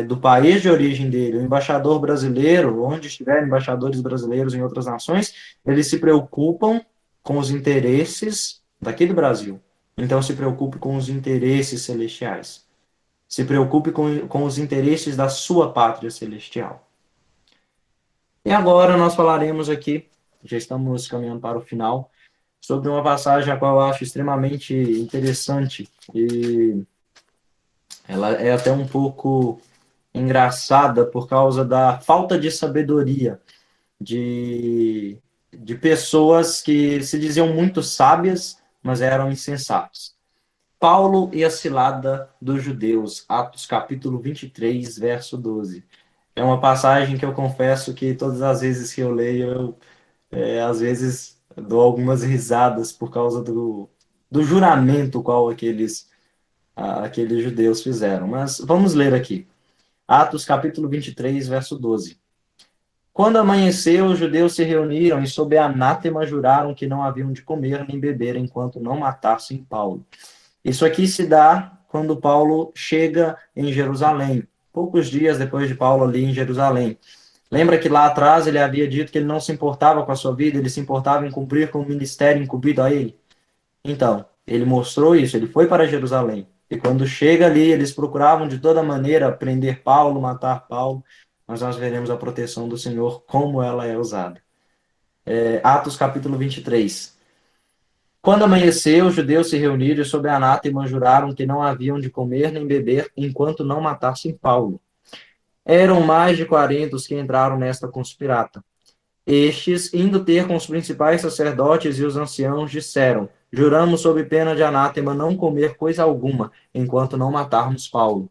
[SPEAKER 5] do país de origem dele. O embaixador brasileiro, onde estiver embaixadores brasileiros em outras nações, eles se preocupam com os interesses daqui do Brasil. Então se preocupe com os interesses celestiais. Se preocupe com os interesses da sua pátria celestial. E agora nós falaremos aqui, já estamos caminhando para o final, sobre uma passagem a qual eu acho extremamente interessante e ela é até um pouco engraçada por causa da falta de sabedoria de pessoas que se diziam muito sábias, mas eram insensatos. Paulo e a cilada dos judeus, Atos capítulo 23, verso 12. É uma passagem que eu confesso que todas as vezes que eu leio, às vezes dou algumas risadas por causa do juramento qual aqueles judeus fizeram. Mas vamos ler aqui. Atos capítulo 23, verso 12. Quando amanheceu, os judeus se reuniram e sob anátema juraram que não haviam de comer nem beber enquanto não matassem Paulo. Isso aqui se dá quando Paulo chega em Jerusalém, poucos dias depois de Paulo ali em Jerusalém. Lembra que lá atrás ele havia dito que ele não se importava com a sua vida, ele se importava em cumprir com o ministério incumbido a ele? Então, ele mostrou isso, ele foi para Jerusalém. E quando chega ali, eles procuravam de toda maneira prender Paulo, matar Paulo, mas nós veremos a proteção do Senhor, como ela é usada. Atos capítulo 23. Quando amanheceu, os judeus se reuniram e sob anátema juraram que não haviam de comer nem beber enquanto não matassem Paulo. Eram mais de 40 os que entraram nesta conspirata. Estes, indo ter com os principais sacerdotes e os anciãos, disseram: juramos sob pena de anátema não comer coisa alguma enquanto não matarmos Paulo.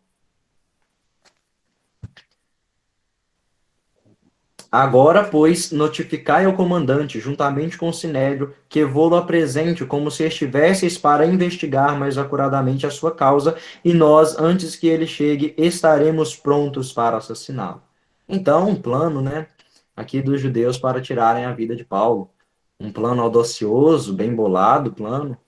[SPEAKER 5] Agora, pois, notificai ao comandante, juntamente com o sinédrio, que vô-lo apresente como se estivesseis para investigar mais acuradamente a sua causa, e nós, antes que ele chegue, estaremos prontos para assassiná-lo. Então, um plano, né, aqui dos judeus para tirarem a vida de Paulo. Um plano audacioso, bem bolado plano,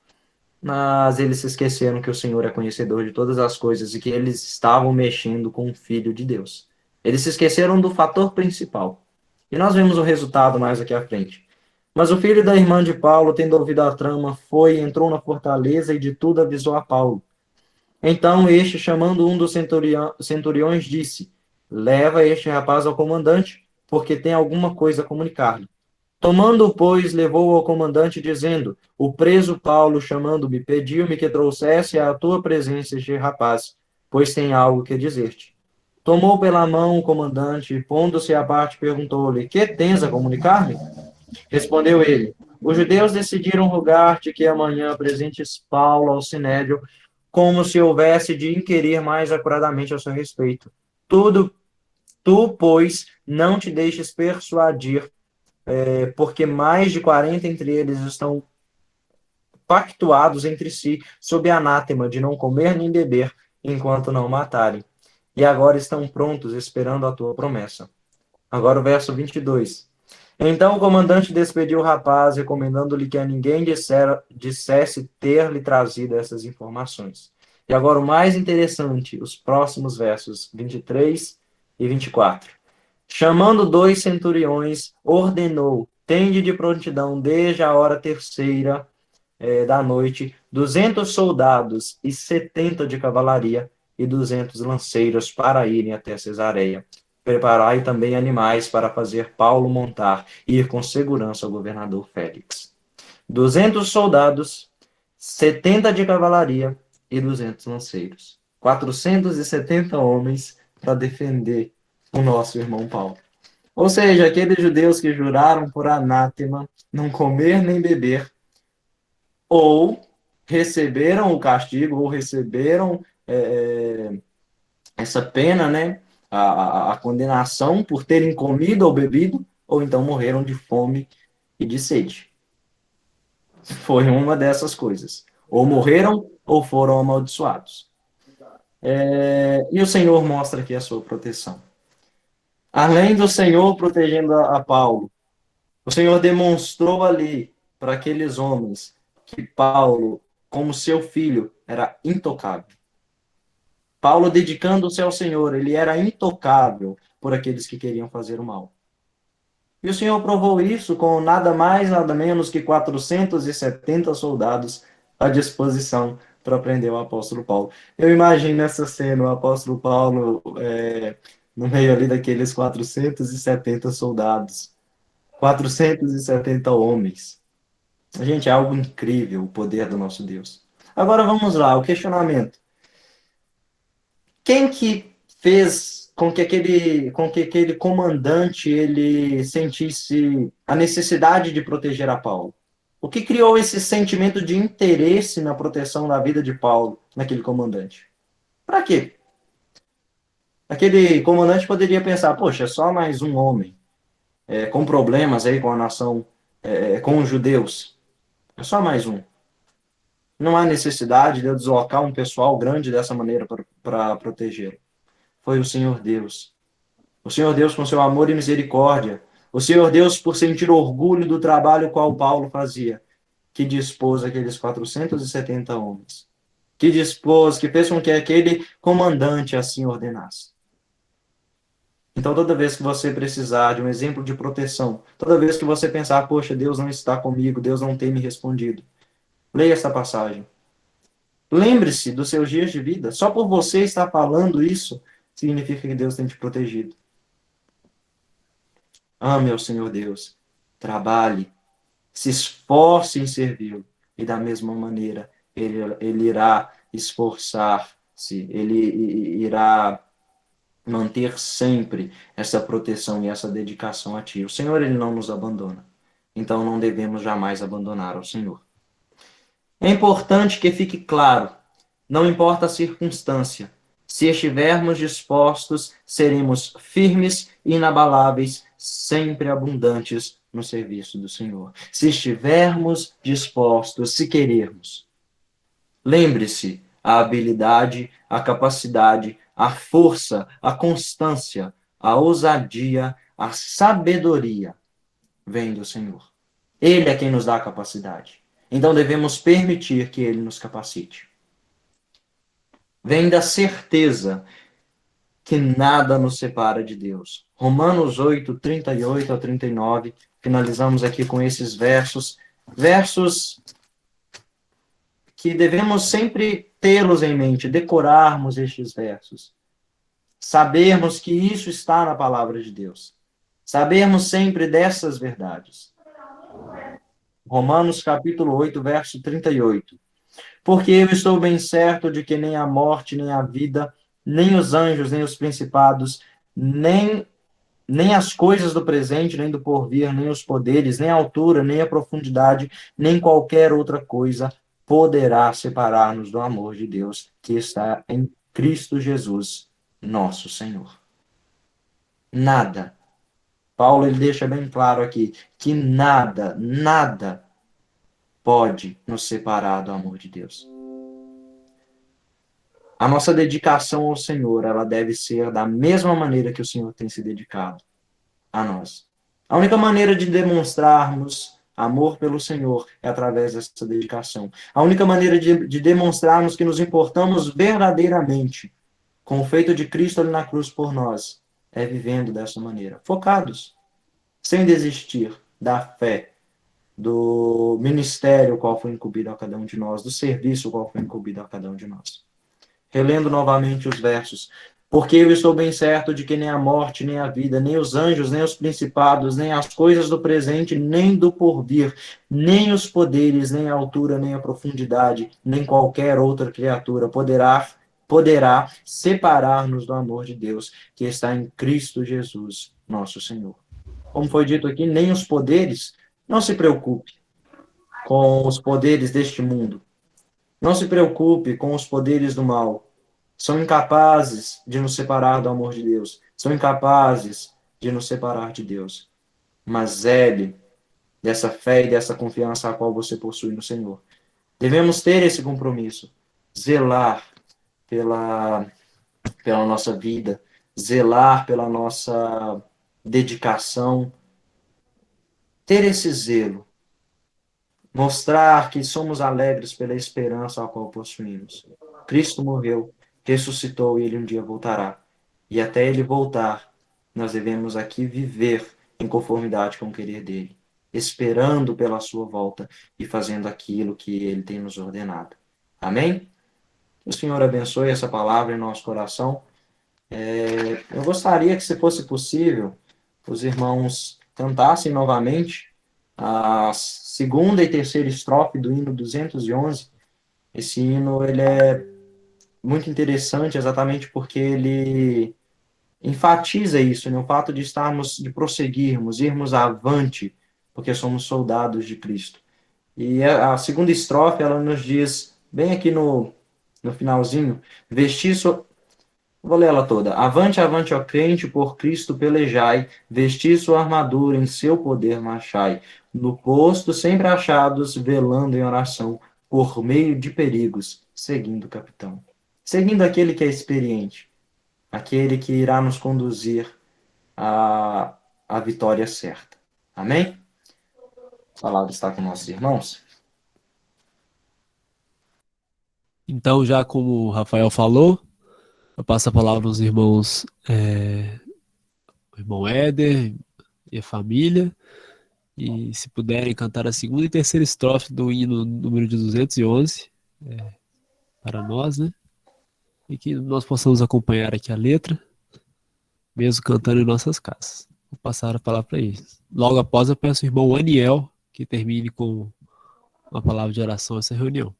[SPEAKER 5] mas eles se esqueceram que o Senhor é conhecedor de todas as coisas e que eles estavam mexendo com o Filho de Deus. Eles se esqueceram do fator principal. E nós vemos o resultado mais aqui à frente. Mas o filho da irmã de Paulo, tendo ouvido a trama, entrou na fortaleza e de tudo avisou a Paulo. Então este, chamando um dos centuriões, disse: leva este rapaz ao comandante, porque tem alguma coisa a comunicar-lhe. Tomando-o, pois, levou-o ao comandante, dizendo: o preso Paulo, chamando-me, pediu-me que trouxesse à tua presença este rapaz, pois tem algo que dizer-te. Tomou pela mão o comandante e, pondo-se à parte, perguntou-lhe: que tens a comunicar-me? Respondeu ele: os judeus decidiram rogar-te que amanhã apresentes Paulo ao sinédrio, como se houvesse de inquirir mais acuradamente a seu respeito. Tu, pois, não te deixes persuadir, porque mais de 40 entre eles estão pactuados entre si, sob anátema de não comer nem beber, enquanto não matarem. E agora estão prontos, esperando a tua promessa. Agora o verso 22. Então o comandante despediu o rapaz, recomendando-lhe que a ninguém dissesse ter-lhe trazido essas informações. E agora o mais interessante, os próximos versos 23 e 24. Chamando 2 centuriões, ordenou: tende de prontidão desde a hora 3ª da noite 200 soldados e 70 de cavalaria e 200 lanceiros para irem até Cesareia. Preparai também animais para fazer Paulo montar e ir com segurança ao governador Félix. 200 soldados, 70 de cavalaria e 200 lanceiros. 470 homens para defender o nosso irmão Paulo. Ou seja, aqueles judeus que juraram por anátema não comer nem beber, ou receberam o castigo, ou receberam essa pena, né? A condenação por terem comido ou bebido, ou então morreram de fome e de sede. Foi uma dessas coisas. Ou morreram, ou foram amaldiçoados. E o Senhor mostra aqui a sua proteção. Além do Senhor protegendo a Paulo, o Senhor demonstrou ali para aqueles homens que Paulo, como seu filho, era intocável. Paulo, dedicando-se ao Senhor, ele era intocável por aqueles que queriam fazer o mal. E o Senhor provou isso com nada mais, nada menos que 470 soldados à disposição para prender o apóstolo Paulo. Eu imagino essa cena, o apóstolo Paulo no meio ali daqueles 470 soldados, 470 homens. Gente, é algo incrível o poder do nosso Deus. Agora vamos lá, o questionamento. Quem que fez com que aquele comandante ele sentisse a necessidade de proteger a Paulo? O que criou esse sentimento de interesse na proteção da vida de Paulo naquele comandante? Para quê? Aquele comandante poderia pensar: poxa, é só mais um homem com problemas aí com a nação, com os judeus. É só mais um. Não há necessidade de eu deslocar um pessoal grande dessa maneira para protegê-lo. Foi o Senhor Deus. O Senhor Deus com seu amor e misericórdia. O Senhor Deus, por sentir orgulho do trabalho qual Paulo fazia, que dispôs aqueles 470 homens. Que fez com que aquele comandante assim ordenasse. Então, toda vez que você precisar de um exemplo de proteção, toda vez que você pensar: poxa, Deus não está comigo, Deus não tem me respondido, leia esta passagem. Lembre-se dos seus dias de vida. Só por você estar falando isso, significa que Deus tem te protegido. Ame ao Senhor Deus. trabalhe, se esforce em servi-lo, e da mesma maneira ele irá esforçar-se, ele irá manter sempre essa proteção e essa dedicação a Ti. O Senhor, Ele não nos abandona. Então não devemos jamais abandonar ao Senhor. É importante que fique claro, não importa a circunstância, se estivermos dispostos, seremos firmes e inabaláveis, sempre abundantes no serviço do Senhor. Se estivermos dispostos, se querermos. Lembre-se, a habilidade, a capacidade, a força, a constância, a ousadia, a sabedoria vem do Senhor. Ele é quem nos dá a capacidade. Então devemos permitir que Ele nos capacite. Vem da certeza que nada nos separa de Deus. Romanos 8, 38 a 39. Finalizamos aqui com esses versos. Versos que devemos sempre tê-los em mente, decorarmos estes versos. Sabermos que isso está na palavra de Deus. Sabermos sempre dessas verdades. Romanos capítulo 8, verso 38. Porque eu estou bem certo de que nem a morte, nem a vida, nem os anjos, nem os principados, nem as coisas do presente, nem do porvir, nem os poderes, nem a altura, nem a profundidade, nem qualquer outra coisa poderá separar-nos do amor de Deus que está em Cristo Jesus, nosso Senhor. Nada. Paulo ele deixa bem claro aqui que nada pode nos separar do amor de Deus. A nossa dedicação ao Senhor, ela deve ser da mesma maneira que o Senhor tem se dedicado a nós. A única maneira de demonstrarmos amor pelo Senhor é através dessa dedicação. A única maneira de demonstrarmos que nos importamos verdadeiramente com o feito de Cristo ali na cruz por nós é vivendo dessa maneira, focados, sem desistir da fé, do ministério qual foi incumbido a cada um de nós, do serviço qual foi incumbido a cada um de nós. Relendo novamente os versos. Porque eu estou bem certo de que nem a morte, nem a vida, nem os anjos, nem os principados, nem as coisas do presente, nem do porvir, nem os poderes, nem a altura, nem a profundidade, nem qualquer outra criatura poderá separar-nos do amor de Deus que está em Cristo Jesus, nosso Senhor. Como foi dito aqui, nem os poderes, não se preocupe com os poderes deste mundo. Não se preocupe com os poderes do mal. São incapazes de nos separar do amor de Deus. São incapazes de nos separar de Deus. Mas zele dessa fé e dessa confiança a qual você possui no Senhor. Devemos ter esse compromisso. Zelar pela nossa vida. Zelar pela nossa dedicação. Ter esse zelo. Mostrar que somos alegres pela esperança a qual possuímos. Cristo morreu, ressuscitou e Ele um dia voltará. E até Ele voltar, nós devemos aqui viver em conformidade com o querer dEle, esperando pela sua volta e fazendo aquilo que Ele tem nos ordenado. Amém? Que o Senhor abençoe essa palavra em nosso coração. Eu gostaria que, se fosse possível, os irmãos cantassem novamente a segunda e terceira estrofe do hino 211. Esse hino ele é muito interessante exatamente porque ele enfatiza isso, né? O fato de prosseguirmos, irmos avante, porque somos soldados de Cristo. E a segunda estrofe, ela nos diz, bem aqui no finalzinho, vou ler ela toda. Avante, avante, ó crente, por Cristo pelejai, vestir sua armadura, em seu poder marchai. No posto sempre achados, velando em oração, por meio de perigos, seguindo o capitão. Seguindo aquele que é experiente, aquele que irá nos conduzir à vitória certa. Amém? A palavra está com nossos irmãos.
[SPEAKER 1] Então, já como o Rafael falou, eu passo a palavra aos irmãos, o irmão Éder e a família, e se puderem cantar a segunda e terceira estrofe do hino número de 211, para nós, né? E que nós possamos acompanhar aqui a letra, mesmo cantando em nossas casas. Vou passar a palavra para eles. Logo após, eu peço ao irmão Aniel que termine com uma palavra de oração essa reunião.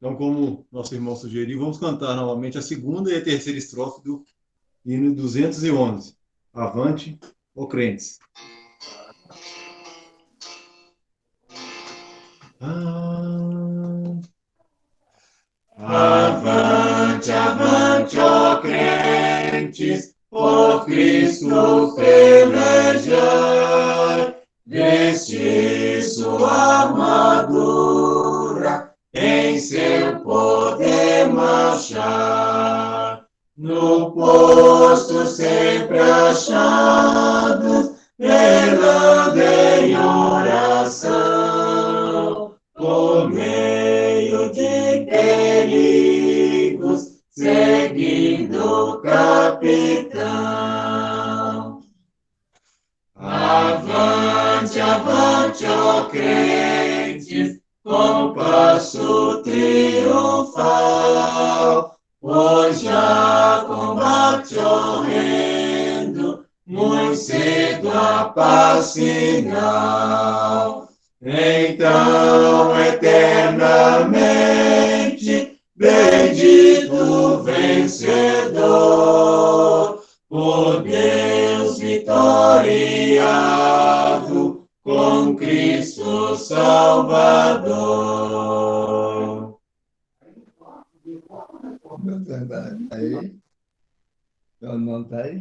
[SPEAKER 2] Então, como nosso irmão sugeriu, vamos cantar novamente a segunda e a terceira estrofe do hino 211. Avante, ó crentes.
[SPEAKER 3] Avante, avante, ó crentes, por Cristo pelejar, vestir sua armadura, em seu poder marchar, no posto sempre achados, velando em oração, por meio de perigos, seguindo o capitão. Avante, avante, ó crentes, com passo triunfal, hoje já combate horrendo, muito cedo a paz final. Então, eternamente, bendito vencedor, por Deus vitoriado, com Cristo Salvador.
[SPEAKER 6] Aí, não tá aí?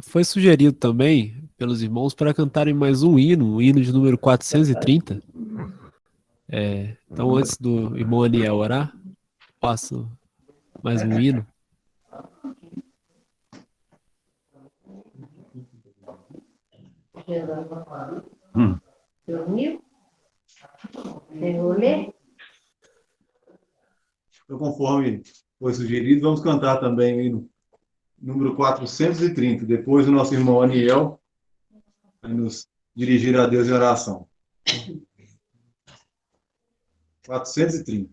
[SPEAKER 1] Foi sugerido também pelos irmãos para cantarem mais um hino, o hino de número 430. Então, antes do irmão Aniel orar, passo mais um hino.
[SPEAKER 7] Dormiu? Derrolê?
[SPEAKER 2] Então, conforme foi sugerido, vamos cantar também o hino número 430. Depois o nosso irmão Aniel vai nos dirigir a Deus em oração. 430.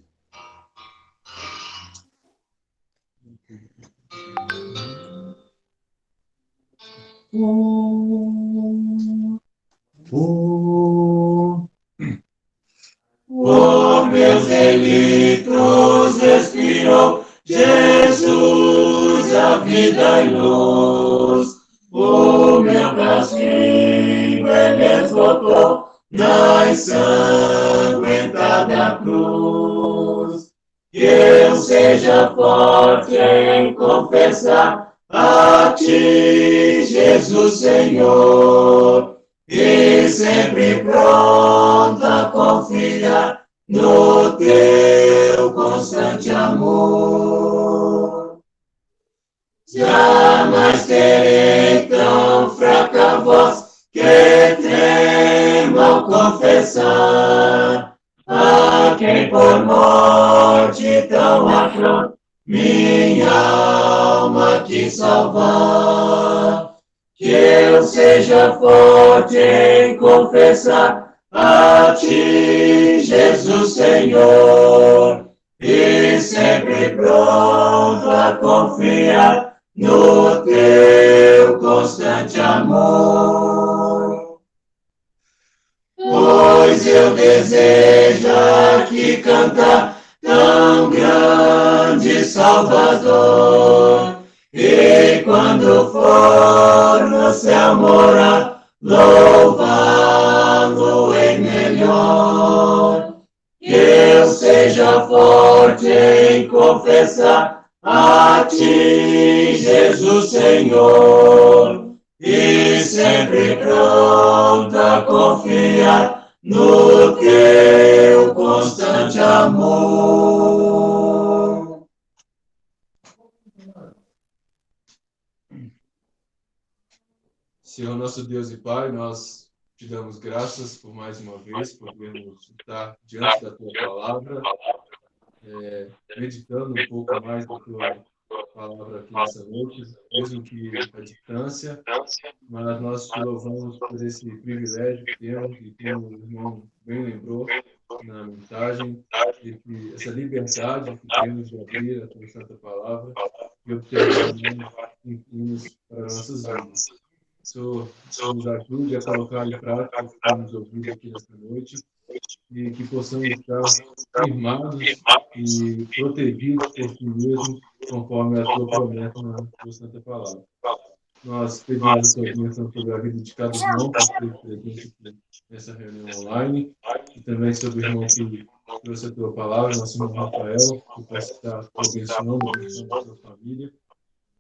[SPEAKER 3] Por meus delitos expirou Jesus, a vida e luz. O meu castigo ele esgotou na ensanguentada cruz. Que eu seja forte em confessar a ti, Jesus Senhor, e sempre pronto a confiar no teu constante amor. Jamais terei tão fraca voz que trema ao confessar a quem por morte tão afronta minha alma te salvar. Que eu seja forte em confessar a ti, Jesus Senhor, e sempre pronto a confiar no teu constante amor. Pois eu desejo aqui cantar tão grande Salvador, e quando for no céu morar, louvá-lo em melhor. Que eu seja forte em confessar a ti, Jesus Senhor, e sempre pronto a confiar no teu constante amor.
[SPEAKER 6] Senhor nosso Deus e Pai, nós
[SPEAKER 2] te damos graças por mais uma vez, por podermos estar diante da tua palavra, meditando um pouco mais da tua palavra aqui nessa noite, mesmo que à distância, mas nós te louvamos por esse privilégio que temos, e como o irmão bem lembrou na mensagem, essa liberdade que temos de abrir a tua santa palavra e obter ensinos para nossas vidas. Senhor, nos ajude a colocar em prática o que temos ouvido aqui nesta noite e que possamos estar firmados e protegidos por ti mesmo, conforme a tua promessa na tua santa palavra. Nós pedimos a tua bênção sobre a vida de cada irmão que esteve presente aqui nessa reunião online e também sobre o irmão que trouxe a tua palavra, nosso irmão Rafael, que possa estar abençoando a sua família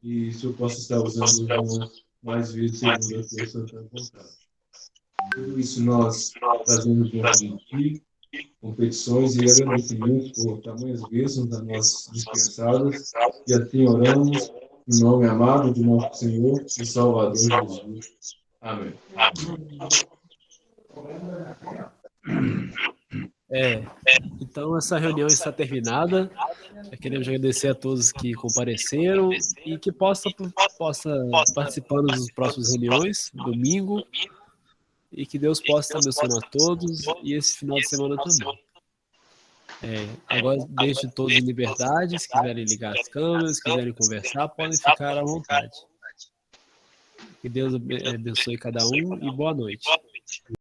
[SPEAKER 2] e se eu possa estar usando o irmão mais vezes segundo a tua santa vontade. Tudo isso nós fazemos diante de ti, com petições e agradecimentos por tamanhas bênçãos a nós dispensadas, e assim oramos em nome amado de nosso Senhor e Salvador Jesus. Amém.
[SPEAKER 1] Então essa reunião está terminada. Queremos agradecer a todos que compareceram e que possa participar das próximas reuniões, domingo, e que Deus possa estar abençoando a todos e esse final de semana também. Agora deixe todos em liberdade, se quiserem ligar as câmeras, se quiserem conversar, podem ficar à vontade. Que Deus abençoe cada um e boa noite.